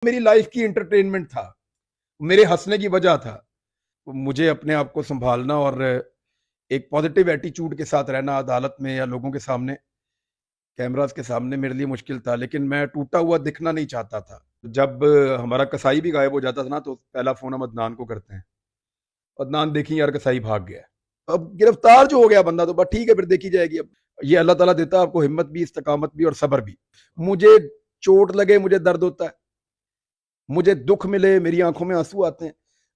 میری لائف کی انٹرٹینمنٹ تھا، میرے ہنسنے کی وجہ تھا. مجھے اپنے آپ کو سنبھالنا اور ایک پازیٹیو ایٹیچیوڈ کے ساتھ رہنا عدالت میں یا لوگوں کے سامنے، کیمراز کے سامنے میرے لیے مشکل تھا، لیکن میں ٹوٹا ہوا دکھنا نہیں چاہتا تھا. جب ہمارا کسائی بھی غائب ہو جاتا تھا نا تو پہلا فون ہم عدنان کو کرتے ہیں. عدنان دیکھیں یار کسائی بھاگ گیا. اب گرفتار جو ہو گیا بندہ تو بس ٹھیک ہے، پھر دیکھی جائے گی. اب یہ اللہ تعالیٰ دیتا ہے آپ کو ہمت بھی، استقامت بھی اور صبر بھی. مجھے چوٹ لگے مجھے درد ہوتا ہے، مجھے دکھ ملے میری آنکھوں میں آنسو آتے ہیں.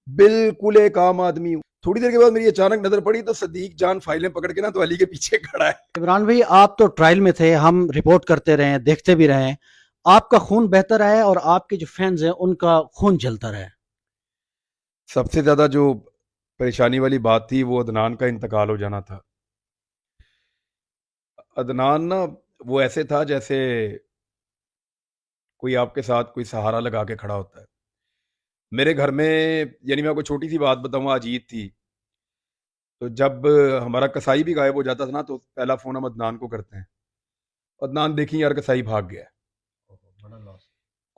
بالکل ایک عام آدمی ہوں. تھوڑی دیر کے بعد میری اچانک نظر پڑی تو صدیق جان فائلیں پکڑ کے نا تو علی کے پیچھے کھڑا ہے. عمران بھائی، آپ تو ٹرائل میں تھے، ہم رپورٹ کرتے رہے ہیں، دیکھتے بھی رہے ہیں. آپ کا خون بہتر ہے اور آپ کے جو فینز ہیں ان کا خون جلتا رہے. سب سے زیادہ جو پریشانی والی بات تھی وہ عدنان کا انتقال ہو جانا تھا. عدنان نا وہ ایسے تھا جیسے کوئی آپ کے ساتھ کوئی سہارا لگا کے کھڑا ہوتا ہے. میرے گھر میں، یعنی میں آپ کو چھوٹی سی بات بتاؤں، آج عید تھی تو جب ہمارا کسائی بھی غائب ہو جاتا تھا نا تو پہلا فون ہم عدنان کو کرتے ہیں. عدنان دیکھیں یار کسائی بھاگ گیا ہے.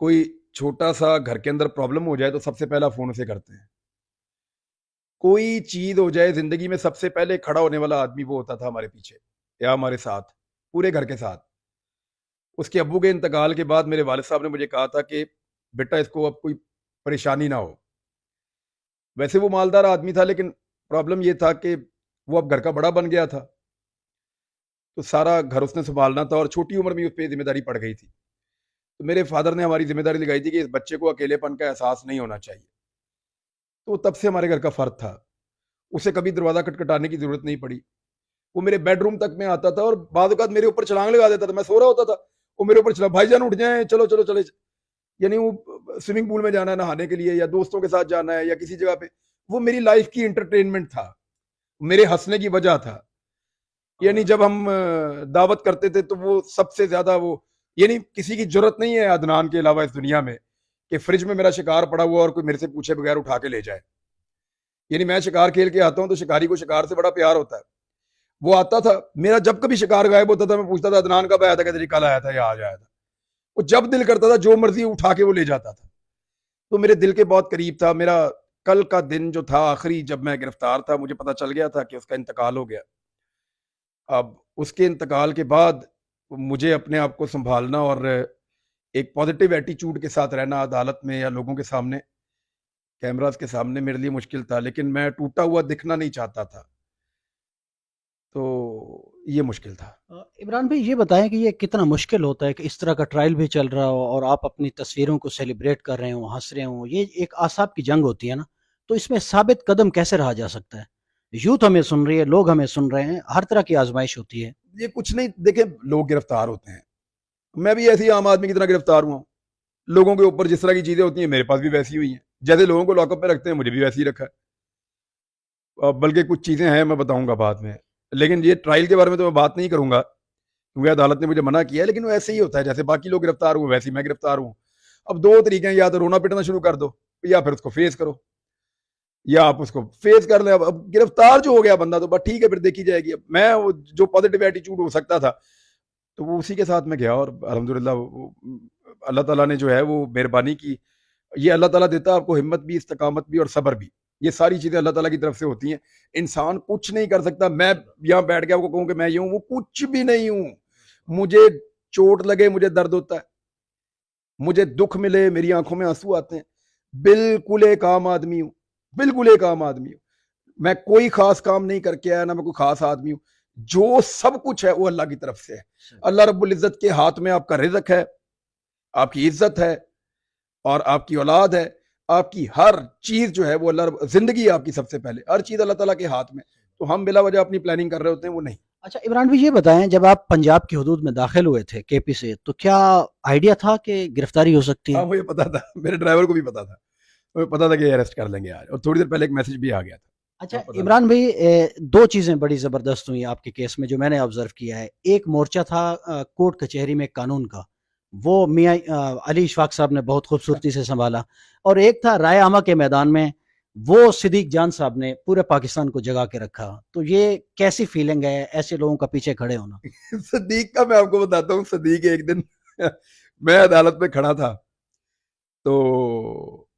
کوئی چھوٹا سا گھر کے اندر پرابلم ہو جائے تو سب سے پہلا فون اسے کرتے ہیں. کوئی چیز ہو جائے زندگی میں سب سے پہلے کھڑا ہونے والا آدمی وہ ہوتا تھا ہمارے پیچھے یا ہمارے ساتھ، پورے گھر کے ساتھ. اس کے ابو کے انتقال کے بعد میرے والد صاحب نے مجھے کہا تھا کہ بیٹا اس کو اب کوئی پریشانی نہ ہو. ویسے وہ مالدار آدمی تھا لیکن پرابلم یہ تھا کہ وہ اب گھر کا بڑا بن گیا تھا تو سارا گھر اس نے سنبھالنا تھا اور چھوٹی عمر میں اس پہ ذمہ داری پڑ گئی تھی. تو میرے فادر نے ہماری ذمہ داری لگائی تھی کہ اس بچے کو اکیلے پن کا احساس نہیں ہونا چاہیے. تو تب سے ہمارے گھر کا فرد تھا، اسے کبھی دروازہ کٹکھٹانے کی ضرورت نہیں پڑی. وہ میرے بیڈ روم تک میں آتا تھا اور بعض اوقات میرے اوپر چھلانگ لگا دیتا تھا. میں سو رہا ہوتا تھا، وہ میرے اوپر چلا، بھائی جان اٹھ جائیں، چلو چلو چلے. یعنی وہ سوئمنگ پول میں جانا ہے نہانے کے لیے یا دوستوں کے ساتھ جانا ہے یا کسی جگہ پہ، وہ میری لائف کی انٹرٹینمنٹ تھا، میرے ہنسنے کی وجہ تھا. یعنی جب ہم دعوت کرتے تھے تو وہ سب سے زیادہ وہ، یعنی کسی کی جرت نہیں ہے عدنان کے علاوہ اس دنیا میں کہ فریج میں میرا شکار پڑا ہوا اور کوئی میرے سے پوچھے بغیر اٹھا کے لے جائے. یعنی میں شکار کھیل کے آتا ہوں تو شکاری کو شکار سے بڑا پیار ہوتا ہے. وہ آتا تھا، میرا جب کبھی شکار غائب ہوتا تھا میں پوچھتا تھا عدنان کب آیا تھا، کہتے کل آیا تھا یا آج آیا تھا. وہ جب دل کرتا تھا جو مرضی اٹھا کے وہ لے جاتا تھا. تو میرے دل کے بہت قریب تھا. میرا کل کا دن جو تھا آخری، جب میں گرفتار تھا، مجھے پتا چل گیا تھا کہ اس کا انتقال ہو گیا. اب اس کے انتقال کے بعد مجھے اپنے آپ کو سنبھالنا اور ایک پازیٹیو ایٹیچیوڈ کے ساتھ رہنا عدالت میں یا لوگوں کے سامنے، کیمراز کے سامنے میرے لیے مشکل تھا، لیکن میں ٹوٹا ہوا دکھنا نہیں چاہتا تھا تو یہ مشکل تھا. عمران بھائی، یہ بتائیں کہ یہ کتنا مشکل ہوتا ہے کہ اس طرح کا ٹرائل بھی چل رہا ہو اور آپ اپنی تصویروں کو سیلیبریٹ کر رہے ہوں، ہنس رہے ہوں. یہ ایک اعصاب کی جنگ ہوتی ہے نا، تو اس میں ثابت قدم کیسے رہا جا سکتا ہے؟ یوتھ ہمیں سن رہی ہے، لوگ ہمیں سن رہے ہیں، ہر طرح کی آزمائش ہوتی ہے. یہ کچھ نہیں، دیکھیں لوگ گرفتار ہوتے ہیں، میں بھی ایسی عام آدمی کی طرح گرفتار ہوا ہوں. لوگوں کے اوپر جس طرح کی چیزیں ہوتی ہیں میرے پاس بھی ویسی ہوئی ہیں، جیسے لوگوں کو لاک اپ میں رکھتے ہیں مجھے بھی ویسے ہی رکھا ہے. بلکہ کچھ چیزیں ہیں میں بتاؤں گا بعد میں، لیکن یہ ٹرائل کے بارے میں تو میں بات نہیں کروں گا کیونکہ عدالت نے مجھے منع کیا ہے. لیکن وہ ایسے ہی ہوتا ہے، جیسے باقی لوگ گرفتار ہوئے ویسے ہی میں گرفتار ہوں. اب دو طریقے ہیں، یا تو رونا پٹنا شروع کر دو یا پھر اس کو فیس کرو، یا آپ اس کو فیس کر لیں. اب گرفتار جو ہو گیا بندہ تو بس ٹھیک ہے، پھر دیکھی جائے گی. اب میں جو پازیٹیو ایٹیچیوڈ ہو سکتا تھا تو وہ اسی کے ساتھ میں گیا اور الحمدللہ اللہ تعالیٰ نے جو ہے وہ مہربانی کی. یہ اللہ تعالیٰ دیتا ہے آپ کو ہمت بھی، استقامت بھی اور صبر بھی. یہ ساری چیزیں اللہ تعالیٰ کی طرف سے ہوتی ہیں. انسان کچھ نہیں کر سکتا. میں یہاں بیٹھ کے آپ کو کہوں کہ میں یہ ہوں، وہ کچھ بھی نہیں ہوں. مجھے چوٹ لگے مجھے درد ہوتا ہے، مجھے دکھ ملے میری آنکھوں میں آنسو آتے ہیں. بالکل ایک عام آدمی ہوں، بالکل ایک عام آدمی ہوں. میں کوئی خاص کام نہیں کر کے آیا، نہ میں کوئی خاص آدمی ہوں. جو سب کچھ ہے وہ اللہ کی طرف سے ہے. اللہ رب العزت کے ہاتھ میں آپ کا رزق ہے، آپ کی عزت ہے اور آپ کی اولاد ہے. آپ کی ہر چیز جو ہے وہ زندگی آپ کی سب سے پہلے، ہر چیز اللہ تعالیٰ کے ہاتھ میں. تو ہم بلا وجہ اپنی پلاننگ کر رہے ہوتے ہیں، وہ نہیں. اچھا عمران بھائی، یہ بتائیں جب آپ پنجاب کی حدود میں داخل ہوئے تھے کے پی سے، تو کیا آئیڈیا تھا کہ گرفتاری ہو سکتی ہے؟ ہاں مجھے پتا تھا، میرے ڈرائیور کو بھی پتا تھا، مجھے پتا تھا کہ اریسٹ کر لیں گے آج، اور تھوڑی دیر پہلے ایک میسج بھی آ گیا تھا. اچھا عمران بھائی، دو چیزیں بڑی زبردست ہوئی آپ کے کیس میں جو میں نے آبزرو کیا ہے. ایک مورچہ تھا کورٹ کچہری میں قانون کا، وہ میاں علی اشفاق صاحب نے بہت خوبصورتی سے سنبھالا. اور ایک تھا رائے عامہ کے میدان میں، وہ صدیق جان صاحب نے پورے پاکستان کو جگا کے رکھا. تو یہ کیسی فیلنگ ہے ایسے لوگوں کا پیچھے کھڑے ہونا؟ صدیق کا میں آپ کو بتاتا ہوں. صدیق ایک دن میں عدالت میں کھڑا تھا تو